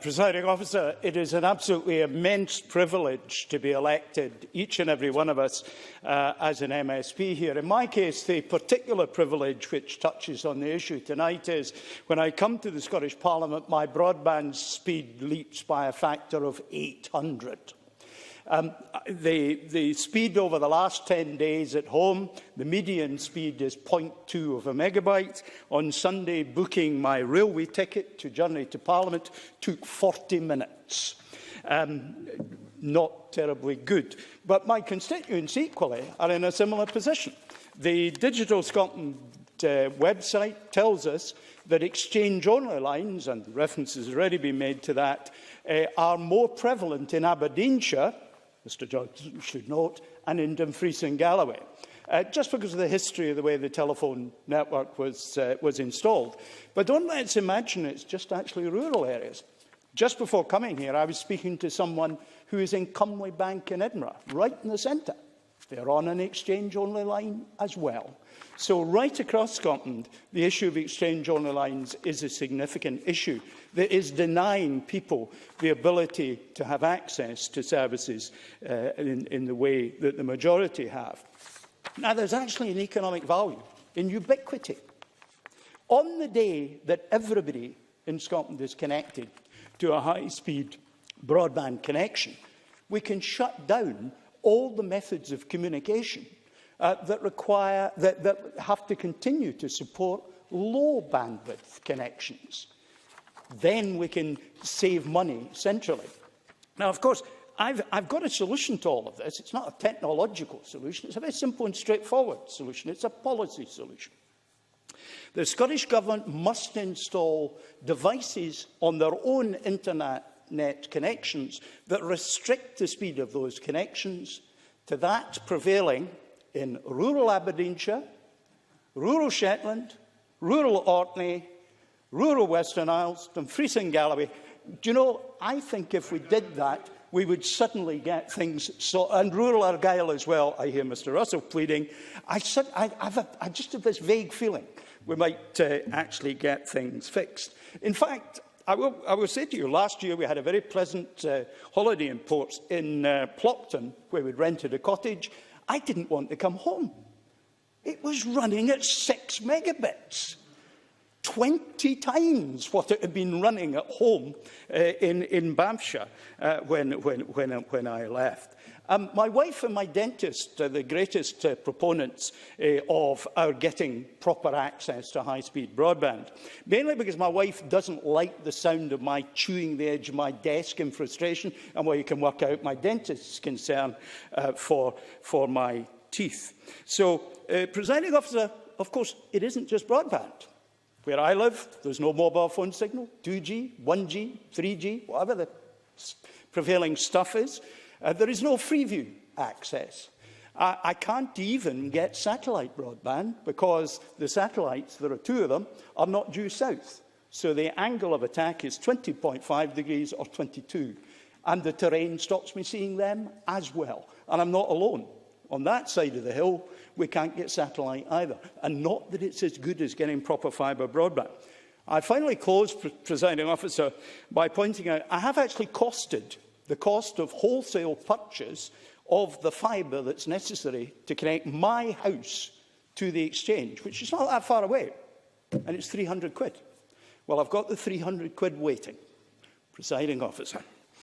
Presiding Officer, it is an absolutely immense privilege to be elected, each and every one of us, as an MSP here. In my case, the particular privilege which touches on the issue tonight is when I come to the Scottish Parliament, my broadband speed leaps by a factor of 800. The speed over the last 10 days at home, the median speed is 0.2 of a megabyte. On Sunday, booking my railway ticket to journey to Parliament took 40 minutes. Not terribly good. But my constituents equally are in a similar position. The Digital Scotland website tells us that exchange-only lines, and references have already been made to that, are more prevalent in Aberdeenshire, Mr Johnson should note, and in Dumfries and Galloway, just because of the history of the way the telephone network was installed. But don't let's imagine it's just actually rural areas. Just before coming here, I was speaking to someone who is in Cumley Bank in Edinburgh, right in the centre. They're on an exchange-only line as well. So right across Scotland, the issue of exchange-only lines is a significant issue that is denying people the ability to have access to services in the way that the majority have. Now, there's actually an economic value in ubiquity. On the day that everybody in Scotland is connected to a high-speed broadband connection, we can shut down all the methods of communication that have to continue to support low bandwidth connections. Then we can save money centrally. Now, of course, I've got a solution to all of this. It's not a technological solution. It's a very simple and straightforward solution. It's a policy solution. The Scottish Government must install devices on their own internet connections that restrict the speed of those connections to that prevailing in rural Aberdeenshire, rural Shetland, rural Orkney, rural Western Isles, Dumfries and Galloway. Do you know, I think if we did that, we would suddenly get things and rural Argyll as well. I hear Mr Russell pleading. I just have this vague feeling we might actually get things fixed. In fact, I will say to you, last year we had a very pleasant holiday in Ports in Plockton, where we'd rented a cottage. I didn't want to come home. It was running at 6 megabits, 20 times what it had been running at home in Banffshire when I left. My wife and my dentist are the greatest proponents of our getting proper access to high-speed broadband, mainly because my wife doesn't like the sound of my chewing the edge of my desk in frustration, and well, you can work out my dentist's concern for my teeth. So, Presiding Officer, of course, it isn't just broadband. Where I live, there's no mobile phone signal, 2G, 1G, 3G, whatever the prevailing stuff is. There is no Freeview access. I can't even get satellite broadband because the satellites, there are 2 of them, are not due south. So the angle of attack is 20.5 degrees or 22. And the terrain stops me seeing them as well. And I'm not alone. On that side of the hill, we can't get satellite either. And not that it's as good as getting proper fibre broadband. I finally close, Presiding Officer, by pointing out I have actually costed the cost of wholesale purchase of the fibre that's necessary to connect my house to the exchange, which is not that far away, and it's £300. Well, I've got the £300 waiting. Presiding Officer.